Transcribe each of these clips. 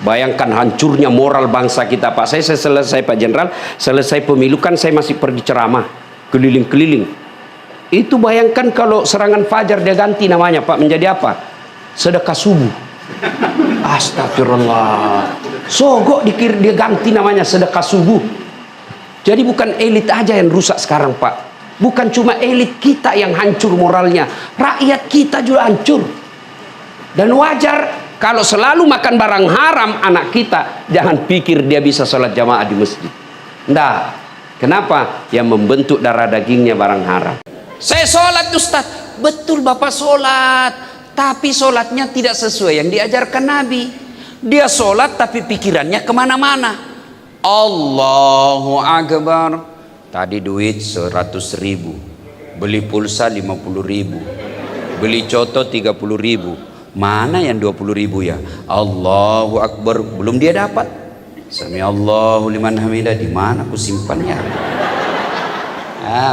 Bayangkan hancurnya moral bangsa kita, Pak. Saya selesai, Pak Jenderal, selesai pemilu kan saya masih pergi ceramah keliling-keliling. Itu bayangkan kalau serangan fajar dia ganti namanya, Pak, menjadi apa? Sedekah subuh. Astagfirullah. Sogok dia ganti namanya sedekah subuh. Jadi bukan elit aja yang rusak sekarang, Pak. Bukan cuma elit kita yang hancur moralnya, rakyat kita juga hancur. Dan wajar kalau selalu makan barang haram anak kita, jangan pikir dia bisa sholat jamaah di masjid. Nggak. Kenapa? Yang membentuk darah dagingnya barang haram. Saya sholat, Ustaz. Betul Bapak sholat, tapi sholatnya tidak sesuai yang diajarkan Nabi. Dia sholat tapi pikirannya kemana-mana. Allahu Akbar. Tadi duit 100.000, beli pulsa 50.000, beli coto 30.000. Mana yang 20.000 ya? Allahu Akbar, belum dia dapat. Sami Allahu liman hamidah, di mana aku simpannya?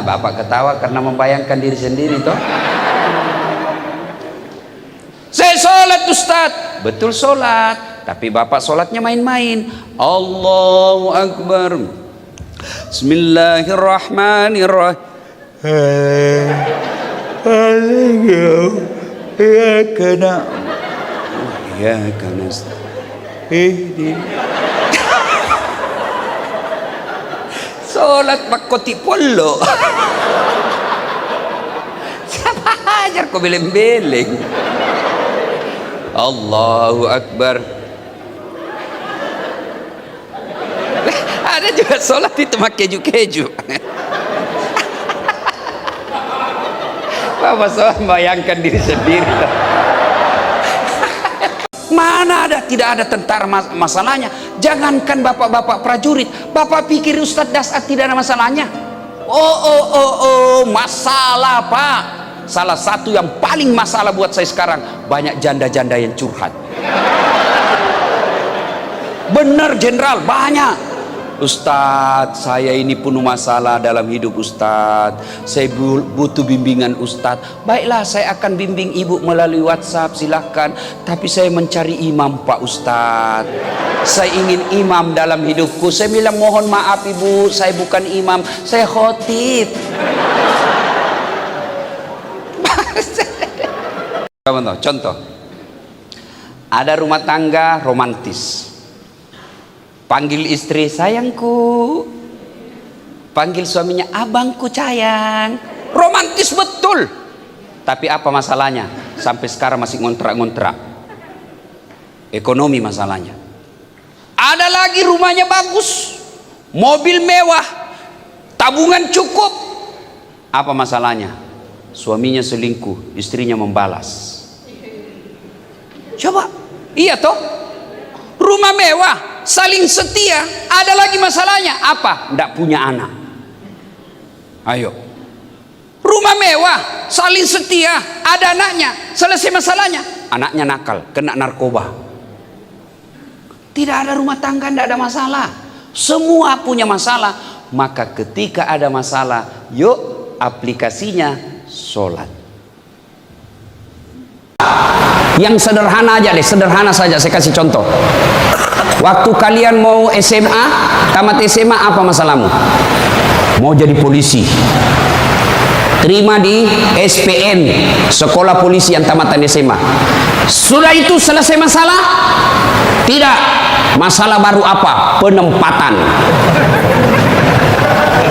Bapak ketawa karena membayangkan diri sendiri toh. Saya sholat, Ustaz. Betul sholat, tapi Bapak sholatnya main-main. Allahu Akbar. Bismillahirrahmanirrahim. Ya kena, ya kena. Sholat makoti polo. Siapa ajar kau beleng-beleng. Allahu Akbar. Ada juga sholat itu pakai keju-keju. Bapak sholat bayangkan diri sendiri. Mana ada, tidak ada tentara masalahnya. Jangankan bapak-bapak prajurit, Bapak pikir Ustadz Dasat tidak ada masalahnya? Masalah, Pak. Salah satu yang paling masalah buat saya sekarang, banyak janda-janda yang curhat. Benar Jenderal, banyak. Ustadz, saya ini penuh masalah dalam hidup Ustadz. Saya butuh bimbingan Ustadz. Baiklah, saya akan bimbing ibu melalui WhatsApp, silahkan. Tapi saya mencari imam, Pak Ustadz. Saya ingin imam dalam hidupku. Saya bilang, mohon maaf ibu, saya bukan imam, saya khotib. Contoh, ada rumah tangga romantis. Panggil istri sayangku, panggil suaminya abangku sayang. Romantis betul. Tapi apa masalahnya? Sampai sekarang masih ngontrak-ngontrak. Ekonomi masalahnya. Ada lagi rumahnya bagus, mobil mewah, tabungan cukup. Apa masalahnya? Suaminya selingkuh, istrinya membalas. Coba, iya toh? Rumah mewah, saling setia, ada lagi masalahnya apa? Tidak punya anak. Ayo, rumah mewah, saling setia, ada anaknya, selesai masalahnya. Anaknya nakal, kena narkoba. Tidak ada rumah tangga, tidak ada masalah. Semua punya masalah. Maka ketika ada masalah, yuk aplikasinya sholat. Yang sederhana aja deh, sederhana saja saya kasih contoh. Waktu kalian mau SMA, tamat SMA, apa masalahmu? Mau jadi polisi. Terima di SPN, sekolah polisi yang tamatan SMA. Sudah itu selesai masalah? Tidak. Masalah baru apa? Penempatan.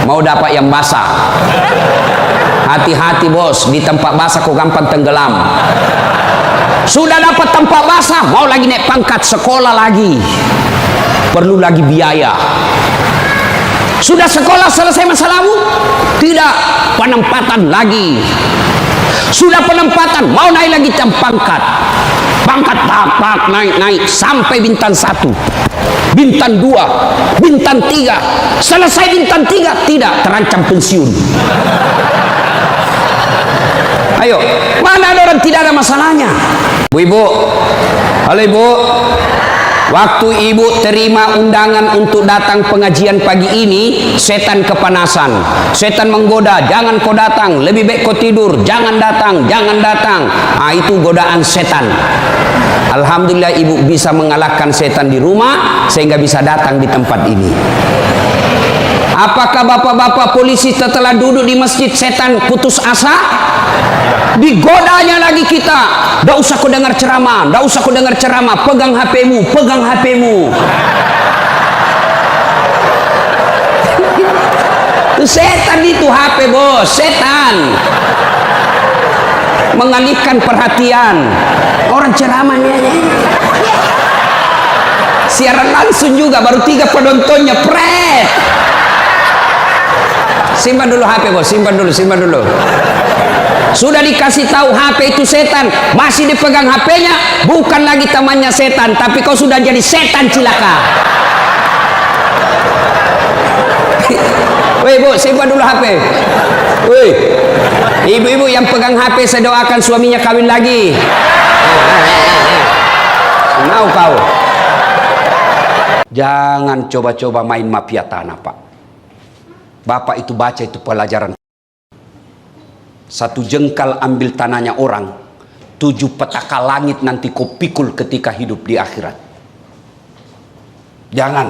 Mau dapat yang basah. Hati-hati bos, di tempat basah kok gampang tenggelam. Sudah dapat tempat basah, mau lagi naik pangkat, sekolah lagi. Perlu lagi biaya. Sudah sekolah selesai masalahmu? Tidak, penempatan lagi. Sudah penempatan, mau naik lagi pangkat. Pangkat tapak naik sampai bintang 1, bintang 2, bintang 3. Selesai bintang 3, tidak, terancam pensiun. Ayo, mana ada orang tidak ada masalahnya? Bu-ibu, halo ibu. Waktu ibu terima undangan untuk datang pengajian pagi ini, setan kepanasan, setan menggoda, jangan kau datang, lebih baik kau tidur, jangan datang, jangan datang. Itu godaan setan. Alhamdulillah ibu bisa mengalahkan setan di rumah sehingga bisa datang di tempat ini. Apakah bapak-bapak polisi setelah duduk di masjid setan putus asa? Digodanya lagi kita. Nggak usah kau dengar ceramah, nggak usah kau dengar ceramah. Pegang HP-mu, pegang HP-mu. Setan itu HP bos, setan. Mengalihkan perhatian. Orang ceramahnya siaran langsung juga, baru 3 penontonnya, pret. Simpan dulu HP bos, simpan dulu, simpan dulu. Sudah dikasih tahu HP itu setan, masih dipegang HP-nya, bukan lagi temannya setan, tapi kau sudah jadi setan cilaka. Woi bu, simpan dulu HP. Woi, ibu-ibu yang pegang HP, saya doakan suaminya kawin lagi. Mau kau? Jangan coba-coba main mafia tanah, Pak. Bapak itu baca itu pelajaran. 1 jengkal ambil tanahnya orang, 7 petaka langit nanti kau pikul ketika hidup di akhirat. Jangan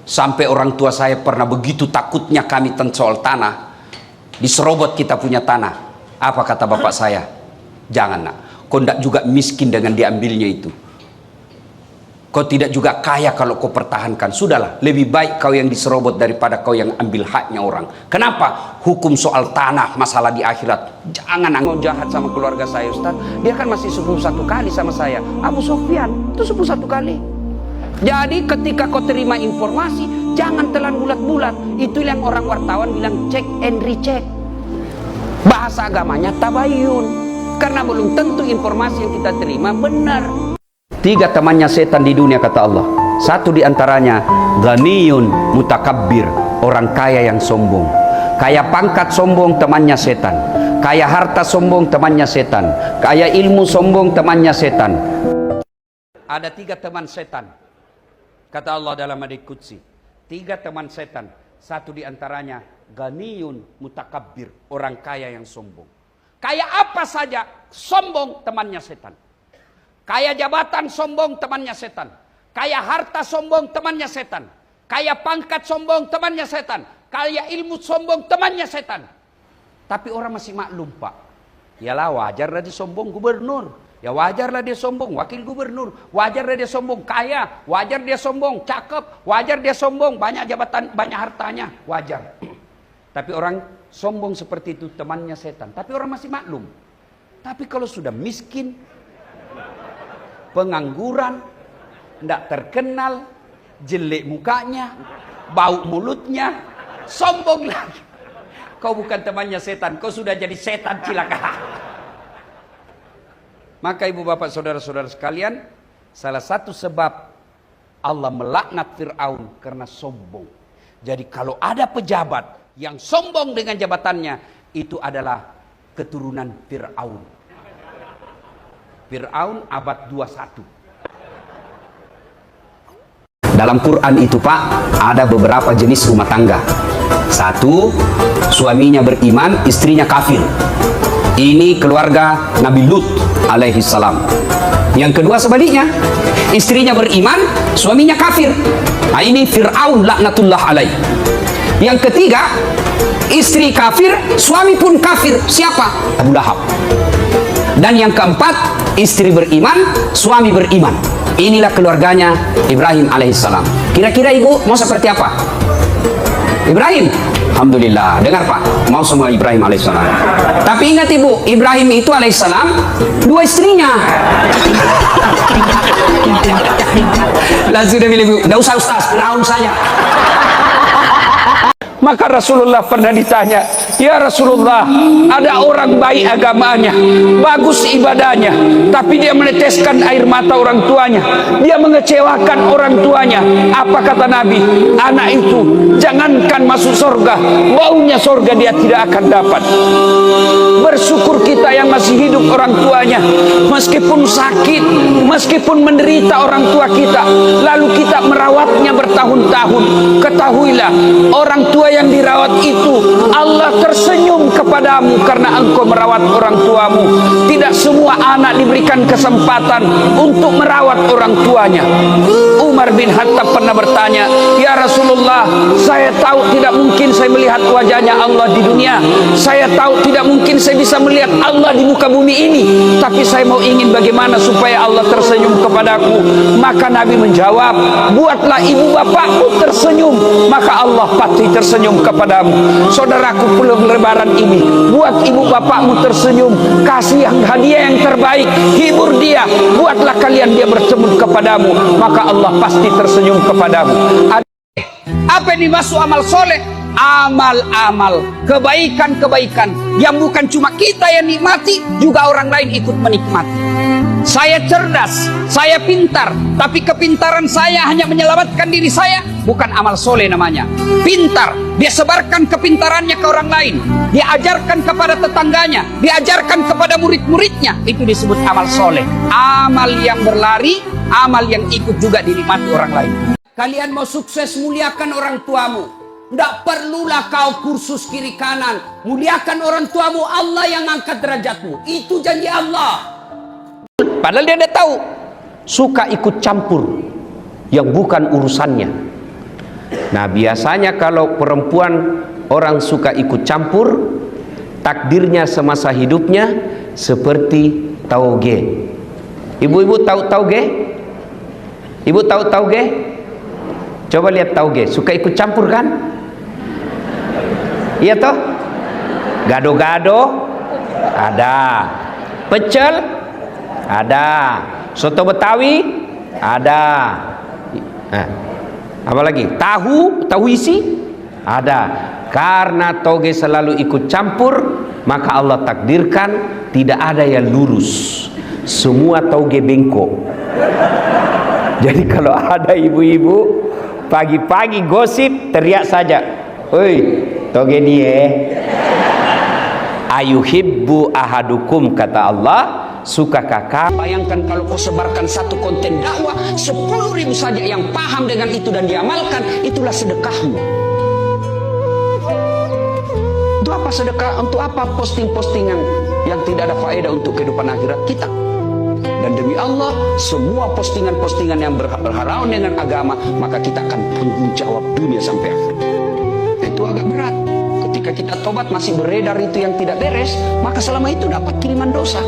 sampai orang tua saya pernah begitu takutnya kami tentang soal tanah, diserobot kita punya tanah. Apa kata bapak saya? Jangan nak, kau tidak juga miskin dengan diambilnya itu. Kau tidak juga kaya kalau kau pertahankan. Sudahlah, lebih baik kau yang diserobot daripada kau yang ambil haknya orang. Kenapa? Hukum soal tanah, masalah di akhirat. Jangan mau jahat sama keluarga saya, Ustaz. Dia kan masih sepuh 1 kali sama saya. Abu Sofyan itu sepuh 1 kali. Jadi ketika kau terima informasi, jangan telan bulat-bulat. Itu yang orang wartawan bilang check and recheck. Bahasa agamanya tabayun. Karena belum tentu informasi yang kita terima benar. 3 temannya setan di dunia kata Allah. 1 diantaranya ghaniyun mutakabbir, orang kaya yang sombong. Kaya pangkat sombong, temannya setan. Kaya harta sombong, temannya setan. Kaya ilmu sombong, temannya setan. Ada 3 teman setan. Kata Allah dalam hadits qudsi, 3 teman setan. 1 diantaranya ghaniyun mutakabbir, orang kaya yang sombong. Kaya apa saja sombong, temannya setan. Kaya jabatan sombong, temannya setan. Kaya harta sombong, temannya setan. Kaya pangkat sombong, temannya setan. Kaya ilmu sombong, temannya setan. Tapi orang masih maklum, Pak. Yalah, wajarlah dia sombong gubernur. Ya wajarlah dia sombong wakil gubernur. Wajarlah dia sombong kaya. Wajar dia sombong cakep. Wajar dia sombong banyak jabatan, banyak hartanya. Wajar. Tapi orang sombong seperti itu temannya setan. Tapi orang masih maklum. Tapi kalau sudah miskin, pengangguran, tidak terkenal, jelek mukanya, bau mulutnya, sombong lagi. Kau bukan temannya setan, kau sudah jadi setan cilaka. Maka ibu bapak saudara-saudara sekalian, salah satu sebab Allah melaknat Fir'aun karena sombong. Jadi kalau ada pejabat yang sombong dengan jabatannya, itu adalah keturunan Fir'aun. Fir'aun abad 21. Dalam Quran itu Pak, ada beberapa jenis rumah tangga. 1, suaminya beriman, istrinya kafir. Ini keluarga Nabi Lut alaihi salam. Yang kedua sebaliknya, istrinya beriman, suaminya kafir. Nah ini Fir'aun laknatullah alaih. Yang ketiga, istri kafir, suami pun kafir. Siapa? Abu Lahab. Dan yang keempat, istri beriman, suami beriman. Inilah keluarganya Ibrahim alaihissalam. Kira-kira ibu mau seperti apa? Ibrahim? Alhamdulillah. Dengar Pak, mau semua Ibrahim alaihissalam. Tapi ingat ibu, Ibrahim itu alaihissalam 2 istrinya. Langsung dia bilang, ibu, tidak usah Ustaz, Firaun saja. Maka Rasulullah pernah ditanya, ya Rasulullah, ada orang baik agamanya, bagus ibadahnya, tapi dia meneteskan air mata orang tuanya, dia mengecewakan orang tuanya. Apa kata Nabi? Anak itu jangankan masuk surga, baunya surga dia tidak akan dapat. Bersyukur kita yang masih hidup orang tuanya, meskipun sakit, meskipun menderita orang tua kita, lalu kita merawatnya bertahun-tahun. Ketahuilah, orang tua yang dirawat itu Allah tersenyum tersenyum kepadamu karena engkau merawat orang tuamu. Tidak semua anak diberikan kesempatan untuk merawat orang tuanya. Umar bin Khattab pernah bertanya, "Ya Rasulullah, saya tahu tidak mungkin saya melihat wajahnya Allah di dunia. Saya tahu tidak mungkin saya bisa melihat Allah di muka bumi ini. Tapi saya mau ingin bagaimana supaya Allah tersenyum kepadaku." Maka Nabi menjawab, "Buatlah ibu bapakmu tersenyum, maka Allah pasti tersenyum kepadamu." Saudaraku, pulang lebaran ini, buat ibu bapakmu tersenyum, kasih yang hadiah yang terbaik, hibur dia, buatlah kalian dia bersenyum kepadamu, maka Allah pasti tersenyum kepadamu. Apa yang dimaksud amal soleh? Amal-amal, kebaikan-kebaikan yang bukan cuma kita yang nikmati, juga orang lain ikut menikmati. Saya cerdas, saya pintar, tapi kepintaran saya hanya menyelamatkan diri saya, bukan amal soleh namanya. Pintar, dia sebarkan kepintarannya ke orang lain, dia ajarkan kepada tetangganya, diajarkan kepada murid-muridnya, itu disebut amal soleh. Amal yang berlari, amal yang ikut juga dinikmati orang lain. Kalian mau sukses, muliakan orang tuamu. Tidak perlulah kau kursus kiri kanan. Muliakan orang tuamu, Allah yang angkat derajatmu. Itu janji Allah. Padahal dia udah tahu. Suka ikut campur yang bukan urusannya. Nah, biasanya kalau perempuan orang suka ikut campur, takdirnya semasa hidupnya seperti tauge. Ibu-ibu tahu tauge? Ibu tahu tauge? Coba lihat tauge, suka ikut campur kan? Iya toh? Gado-gado ada, pecel ada, soto Betawi ada, apa lagi? Tahu isi ada. Karena tauge selalu ikut campur, maka Allah takdirkan tidak ada yang lurus, semua tauge bengkok. Jadi kalau ada ibu-ibu pagi-pagi gosip, teriak saja, "Oi, toge dia." Ayuhibbu ahadukum, kata Allah, sukakah kamu? Bayangkan kalau kau sebarkan satu konten dakwah, 10.000 saja yang paham dengan itu dan diamalkan, itulah sedekahmu. Untuk apa sedekah? Untuk apa posting-postingan yang tidak ada faedah untuk kehidupan akhirat kita? Dan demi Allah, semua postingan-postingan yang berhalangan dengan agama, maka kita akan tanggung jawab dunia sampai akhir. Itu agak berat. Ketika kita tobat masih beredar itu yang tidak beres, maka selama itu dapat kiriman dosa.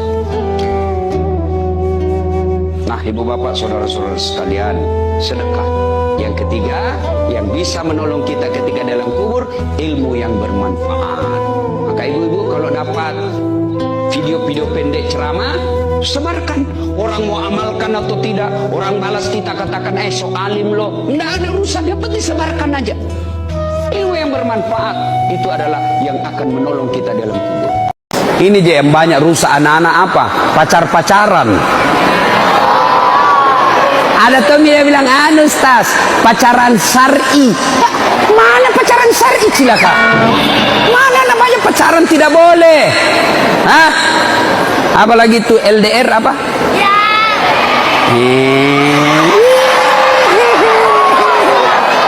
Nah, ibu bapak, saudara-saudara sekalian, sedekah. Yang ketiga, yang bisa menolong kita ketika dalam kubur, ilmu yang bermanfaat. Maka ibu-ibu kalau dapat video-video pendek ceramah, sebarkan. Orang mau amalkan atau tidak, orang balas kita katakan, "So alim loh." Tidak ada urusan, yang penting sebarkan aja. Ilmu yang bermanfaat itu adalah yang akan menolong kita dalam kubur. Ini je yang banyak rusak anak-anak apa? Pacar-pacaran. Ada tuh dia bilang, "Ustaz, pacaran syar'i." Mana pacaran syar'i, cilaka? Mana namanya pacaran tidak boleh? Hah? Apalagi itu LDR apa?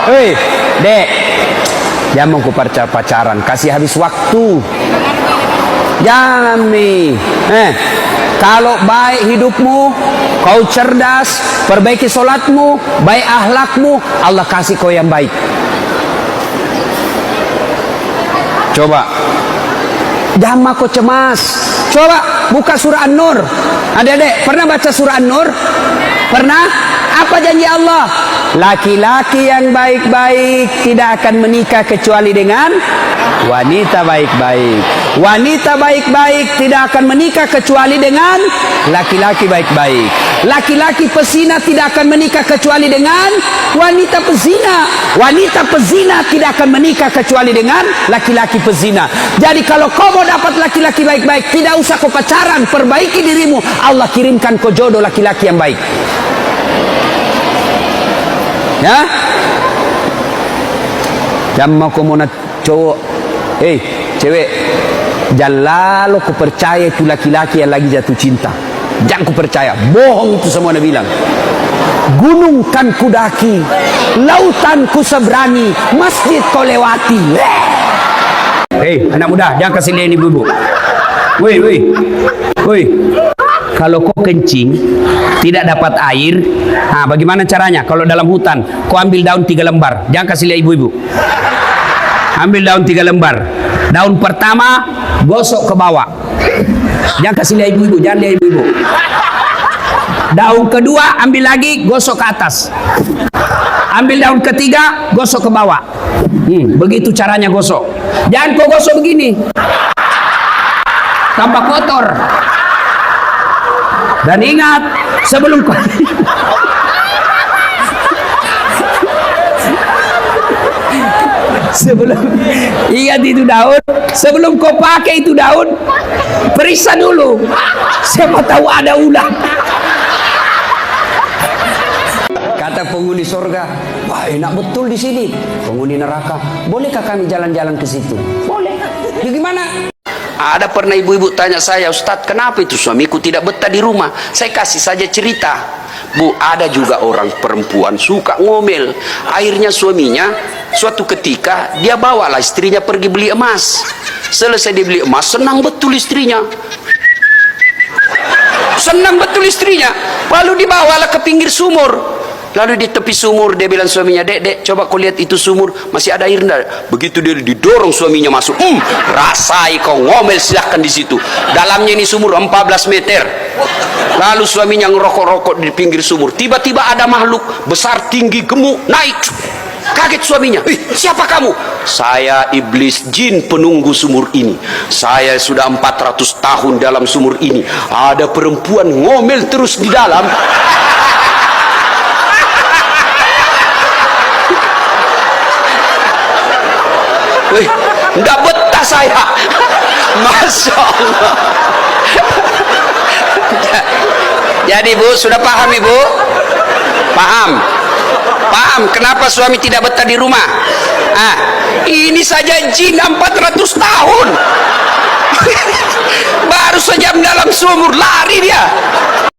Hei, Dek, jangan mau pacaran, kasih habis waktu. Jangan nih. Kalau baik hidupmu, kau cerdas, perbaiki solatmu, baik akhlakmu, Allah kasih kau yang baik. Coba, jangan kau cemas. Coba buka surah An-Nur. Adik-adik, pernah baca surah An-Nur? Pernah? Apa janji Allah? Laki-laki yang baik-baik tidak akan menikah kecuali dengan wanita baik-baik. Wanita baik-baik tidak akan menikah kecuali dengan laki-laki baik-baik. Laki-laki pezina tidak akan menikah kecuali dengan wanita pezina. Wanita pezina tidak akan menikah kecuali dengan laki-laki pezina. Jadi kalau kau mau dapat laki-laki baik-baik, tidak usah kau pacaran, perbaiki dirimu. Allah kirimkan kau jodoh laki-laki yang baik. Ya, jangan mau kau mau cowok, cewek, jangan lalu kau percaya itu laki-laki yang lagi jatuh cinta. Jangan kau percaya, bohong itu semua dia bilang. Gunung kan ku daki, lautan ku seberangi, masjid kau lewati. Anak muda, jangan kasih lihat ibu-ibu. Woi. Kalau kau kencing tidak dapat air, bagaimana caranya? Kalau dalam hutan, kau ambil daun 3 lembar. Jangan kasih lihat ibu-ibu. Ambil daun 3 lembar. Daun pertama gosok ke bawah. Jangan kasih lihat ibu-ibu, jangan lihat ibu-ibu. Daun kedua ambil lagi, gosok ke atas. Ambil daun ketiga, gosok ke bawah. Begitu caranya gosok. Jangan kau gosok begini, tambah kotor. Dan ingat, sebelum kau ingat itu daun, sebelum kau pakai itu daun, periksa dulu, siapa tahu ada ular. Kata penghuni surga, wah enak betul di sini. Penghuni neraka, bolehkah kami jalan-jalan ke situ? Boleh. Ya gimana? Ada pernah ibu-ibu tanya saya, Ustadz, kenapa itu suamiku tidak betah di rumah? Saya kasih saja cerita. Bu, ada juga orang perempuan suka ngomel. Akhirnya suaminya suatu ketika dia bawalah istrinya pergi beli emas. Selesai dia beli emas, senang betul istrinya. Lalu dibawalah ke pinggir sumur. Lalu di tepi sumur dia bilang suaminya, dek, coba kau lihat itu sumur, masih ada air enggak? Begitu dia didorong suaminya masuk, rasai kau ngomel, silahkan di situ. Dalamnya ini sumur 14 meter. Lalu suaminya ngerokok-rokok di pinggir sumur. Tiba-tiba ada makhluk besar, tinggi, gemuk, naik. Kaget suaminya, siapa kamu? Saya iblis jin penunggu sumur ini. Saya sudah 400 tahun dalam sumur ini. Ada perempuan ngomel terus di dalam. Enggak betah saya. Masya Allah. Jadi Bu, sudah paham Ibu? Paham kenapa suami tidak betah di rumah? Ini saja jin 400 tahun. Baru saja dalam sumur lari dia.